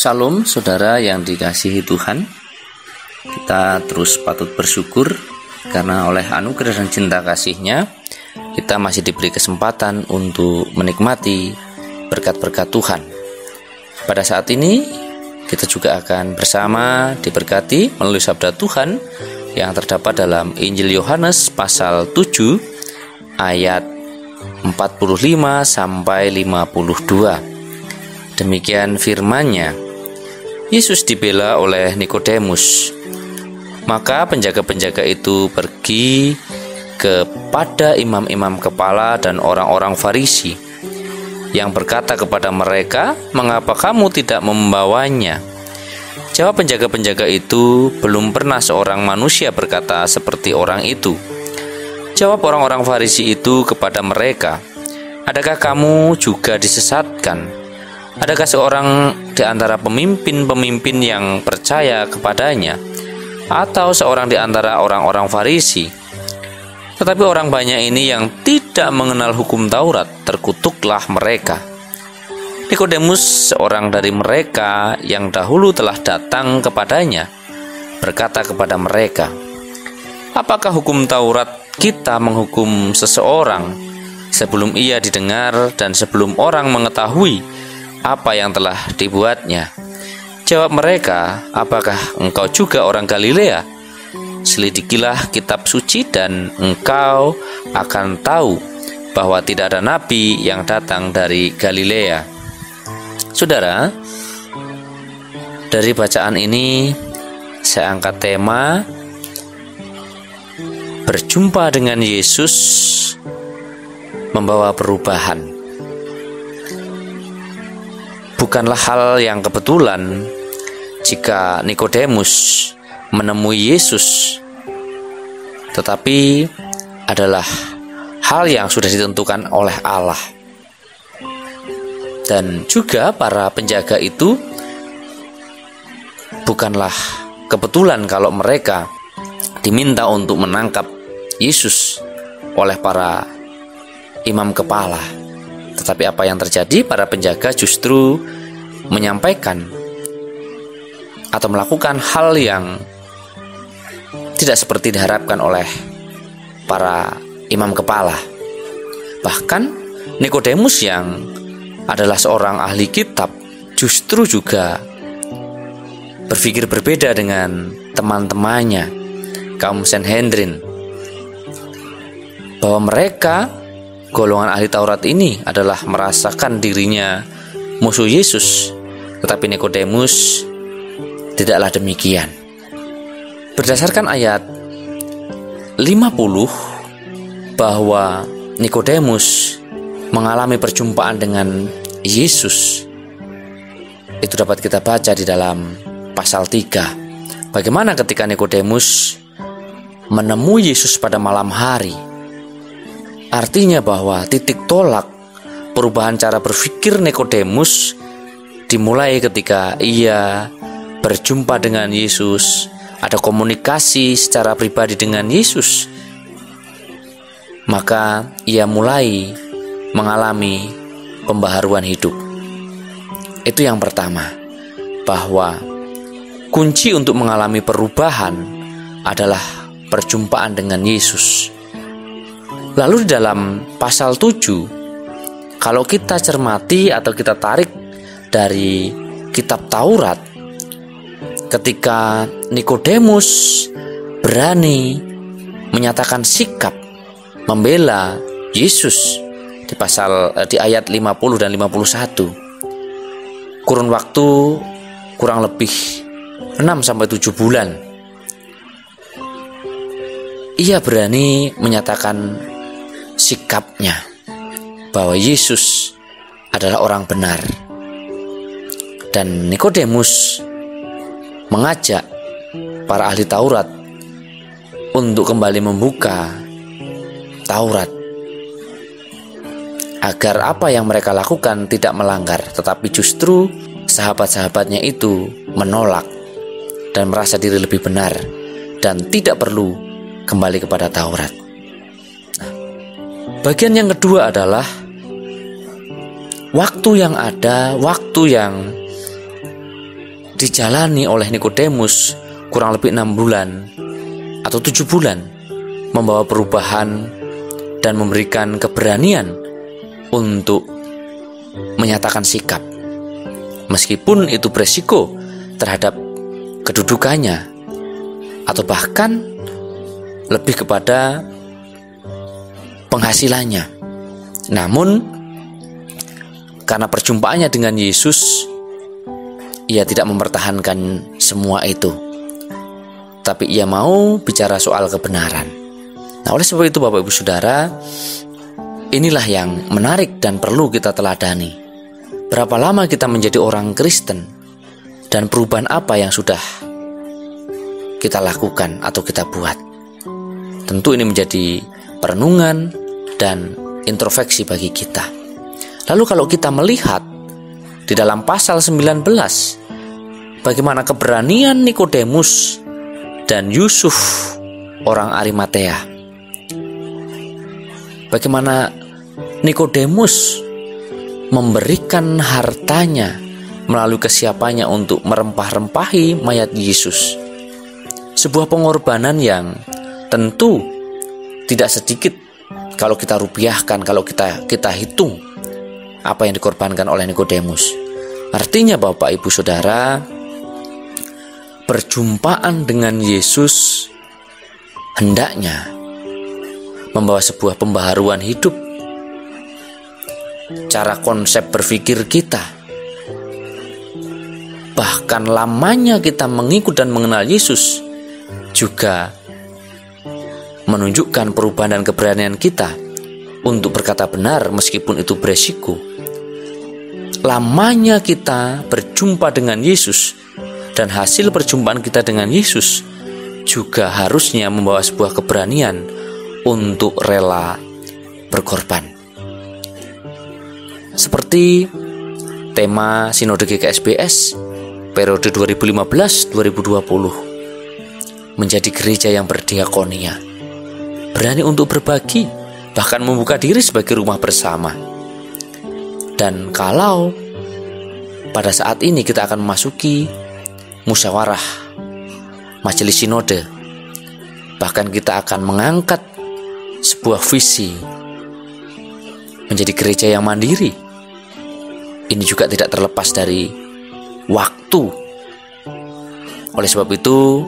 Salam saudara yang dikasihi Tuhan. Kita terus patut bersyukur karena oleh anugerah dan cinta kasih-Nya kita masih diberi kesempatan untuk menikmati berkat-berkat Tuhan. Pada saat ini kita juga akan bersama diberkati melalui sabda Tuhan yang terdapat dalam Injil Yohanes pasal 7 ayat 45 sampai 52. Demikian firman-Nya. Yesus dibela oleh Nikodemus. Maka penjaga-penjaga itu pergi kepada imam-imam kepala dan orang-orang Farisi, yang berkata kepada mereka, "Mengapa kamu tidak membawanya?" Jawab penjaga-penjaga itu, "Belum pernah seorang manusia berkata seperti orang itu." Jawab orang-orang Farisi itu kepada mereka, "Adakah kamu juga disesatkan? Adakah seorang di antara pemimpin-pemimpin yang percaya kepadanya, atau seorang di antara orang-orang Farisi? Tetapi orang banyak ini yang tidak mengenal hukum Taurat, terkutuklah mereka." Nikodemus, seorang dari mereka yang dahulu telah datang kepadanya, berkata kepada mereka, "Apakah hukum Taurat kita menghukum seseorang sebelum ia didengar dan sebelum orang mengetahui apa yang telah dibuatnya?" Jawab mereka, "Apakah engkau juga orang Galilea? Selidikilah kitab suci dan engkau akan tahu bahwa tidak ada nabi yang datang dari Galilea." Saudara, dari bacaan ini saya angkat tema berjumpa dengan Yesus membawa perubahan. Bukanlah hal yang kebetulan jika Nikodemus menemui Yesus, tetapi adalah hal yang sudah ditentukan oleh Allah. Dan juga para penjaga itu bukanlah kebetulan kalau mereka diminta untuk menangkap Yesus oleh para imam kepala. Tetapi apa yang terjadi? Para penjaga justru menyampaikan atau melakukan hal yang tidak seperti diharapkan oleh para imam kepala. Bahkan Nikodemus yang adalah seorang ahli kitab justru juga berpikir berbeda dengan teman-temannya, kaum Sanhedrin, bahwa mereka golongan ahli Taurat ini adalah merasakan dirinya musuh Yesus. Tetapi Nikodemus tidaklah demikian. Berdasarkan ayat 50 bahwa Nikodemus mengalami perjumpaan dengan Yesus, itu dapat kita baca di dalam pasal 3. Bagaimana ketika Nikodemus menemui Yesus pada malam hari? Artinya bahwa titik tolak perubahan cara berpikir Nikodemus dimulai ketika ia berjumpa dengan Yesus, ada komunikasi secara pribadi dengan Yesus. Maka ia mulai mengalami pembaharuan hidup. Itu yang pertama, bahwa kunci untuk mengalami perubahan adalah perjumpaan dengan Yesus. Lalu di dalam pasal 7, kalau kita cermati atau kita tarik dari kitab Taurat, ketika Nikodemus berani menyatakan sikap membela Yesus di ayat 50 dan 51, kurun waktu kurang lebih 6-7 bulan, ia berani menyatakan sikapnya bahwa Yesus adalah orang benar. Dan Nikodemus mengajak para ahli Taurat untuk kembali membuka Taurat, agar apa yang mereka lakukan tidak melanggar. Tetapi justru sahabat-sahabatnya itu menolak dan merasa diri lebih benar dan tidak perlu kembali kepada Taurat. Bagian yang kedua adalah waktu yang ada, waktu yang dijalani oleh Nikodemus kurang lebih 6 bulan atau 7 bulan, membawa perubahan dan memberikan keberanian untuk menyatakan sikap, meskipun itu beresiko terhadap kedudukannya atau bahkan lebih kepada penghasilannya. Namun karena perjumpaannya dengan Yesus, ia tidak mempertahankan semua itu, tapi ia mau bicara soal kebenaran. Nah, oleh sebab itu Bapak Ibu Saudara, inilah yang menarik dan perlu kita teladani. Berapa lama kita menjadi orang Kristen, dan perubahan apa yang sudah kita lakukan atau kita buat. Tentu ini menjadi perenungan dan introspeksi bagi kita. Lalu kalau kita melihat di dalam pasal 19, bagaimana keberanian Nikodemus dan Yusuf orang Arimatea. Bagaimana Nikodemus memberikan hartanya melalui kesiapannya untuk merempah-rempahi mayat Yesus. Sebuah pengorbanan yang tentu tidak sedikit kalau kita rupiahkan, kalau kita hitung apa yang dikorbankan oleh Nikodemus. Artinya Bapak Ibu Saudara, perjumpaan dengan Yesus hendaknya membawa sebuah pembaharuan hidup. Cara konsep berpikir kita, bahkan lamanya kita mengikut dan mengenal Yesus, juga menunjukkan perubahan dan keberanian kita untuk berkata benar meskipun itu beresiko. Lamanya kita berjumpa dengan Yesus dan hasil perjumpaan kita dengan Yesus juga harusnya membawa sebuah keberanian untuk rela berkorban. Seperti tema Sinode GKSBS periode 2015-2020, menjadi gereja yang berdiakonia, berani untuk berbagi, bahkan membuka diri sebagai rumah bersama. Dan kalau pada saat ini kita akan memasuki musyawarah majelis sinode, bahkan kita akan mengangkat sebuah visi menjadi gereja yang mandiri, ini juga tidak terlepas dari waktu. Oleh sebab itu,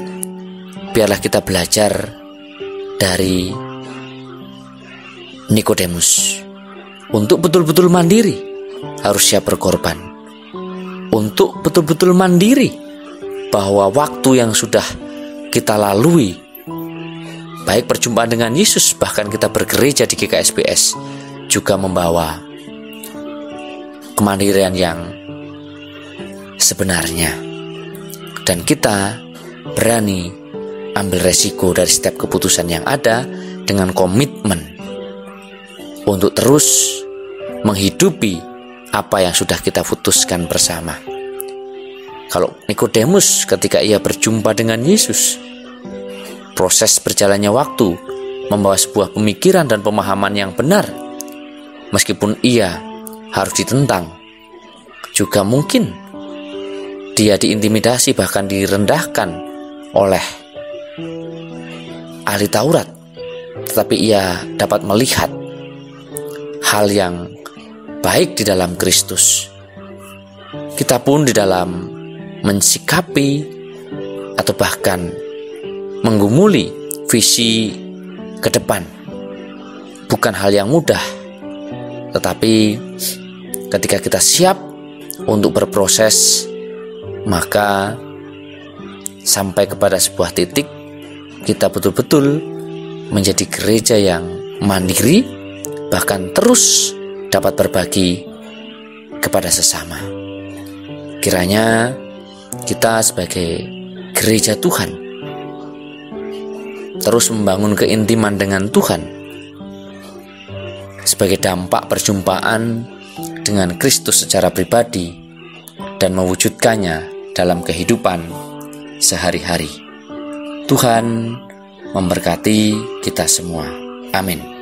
biarlah kita belajar dari Nikodemus untuk betul-betul mandiri, harus siap berkorban. Untuk betul-betul mandiri, bahwa waktu yang sudah kita lalui, baik perjumpaan dengan Yesus, bahkan kita bergereja di GKSBS, juga membawa kemandirian yang sebenarnya. Dan kita berani ambil resiko dari setiap keputusan yang ada dengan komitmen untuk terus menghidupi apa yang sudah kita putuskan bersama. Kalau Nikodemus ketika ia berjumpa dengan Yesus, proses berjalannya waktu membawa sebuah pemikiran dan pemahaman yang benar, meskipun ia harus ditentang. Juga mungkin dia diintimidasi, bahkan direndahkan oleh ahli Taurat, tetapi ia dapat melihat hal yang baik di dalam Kristus. Kita pun di dalam mensikapi atau bahkan menggumuli visi ke depan bukan hal yang mudah, tetapi ketika kita siap untuk berproses, maka sampai kepada sebuah titik kita betul-betul menjadi gereja yang mandiri, bahkan terus dapat berbagi kepada sesama. Kiranya kita sebagai gereja Tuhan terus membangun keintiman dengan Tuhan sebagai dampak perjumpaan dengan Kristus secara pribadi dan mewujudkannya dalam kehidupan sehari-hari. Tuhan memberkati kita semua. Amin.